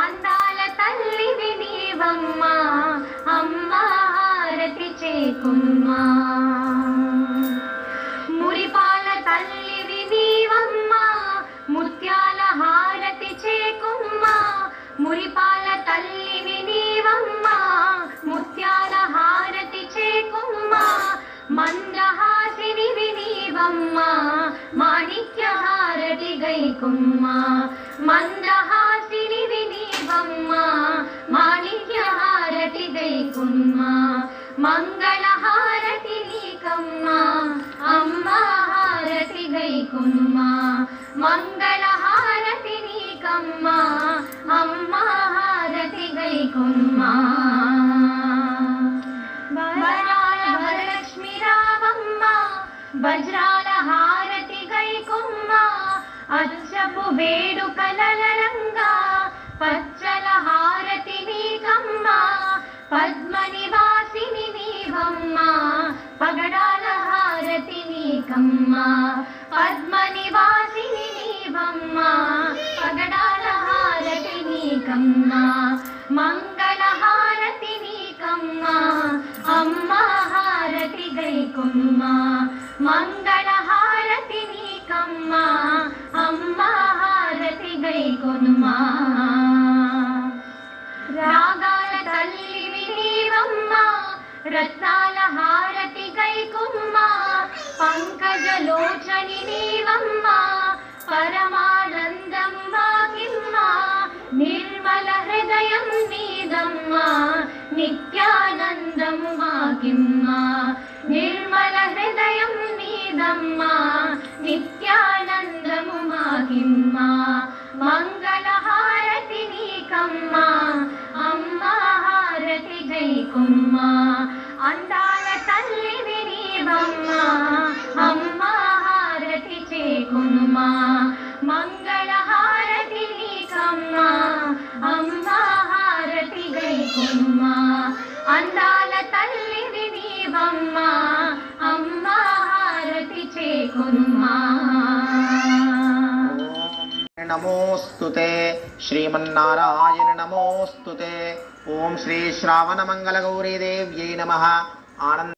అందాల తల్లివి నీవమ్మా అమ్మా హారతి చేకుమ్మా మురిపాల తల్లివి నీవమ్మా ముత్యాల హారతి చేకుమ్మా మురిపాల తల్లివి నీవమ్మా ముత్యాల హారతి చేకుమ్మా మందహాసినివి నీవమ్మా మాణిక్య హారతి గైకుమ్మా మందహాసినివి నీవమ్మా మాణిక్య హారతి గైకుమ్మా మంగళ హారతి నీకమ్మా అమ్మా హారతి గైకుమ్మా మంగళ హారతి నీకమ్మా అమ్మా హారతి గైకుమ్మా వరలక్ష్మి రావమ్మా వజ్రాల హారతి గైకుమ్మా అచ్చపు వేడుకలల రంగా పచ్చల హారతి నీకమ్మా పద్మ నివాసిని నీవమ్మా పగడాల హారతి నీకమ్మా పద్మ నివాసిని నీవమ్మా పగడాల హారతి నీకమ్మా మంగళ హారతి నీకమ్మా అమ్మా హారతి గైకుమ్మా మంగళ హారతి నీకమ్మా అమ్మా హారతి గైకుమ్మా రాగాల తల్లివి నీవమ్మా రత్నాల హారతి గైకుమ్మా పంకజలోచని నీవమ్మా పరమానందం వాకిమ్మా నిర్మల హృదయం నీదమ్మా నిత్యానందం వాకిమ్మా నిర్మల హృదయం నీదమ్మా నిత్యానందము మాకిమ్మా మంగళ హారతి నీకమ్మా అమ్మా హారతి గైకుమ్మా అందాల తల్లివి నీవమ్మా అమ్మా హారతి చేకుమ్మా మంగళ హారతి నీకమ్మా అమ్మా హారతి గైకుమ్మా అందాల తల్లివి నీవమ్మా అమ్మా హారతి చేకుమ్మా నమోస్తుతే శ్రీమన్నారాయణ నమోస్తుతే ఓం శ్రీ శ్రావణ మంగళ గౌరీ దేవ్యై నమః ఆనంద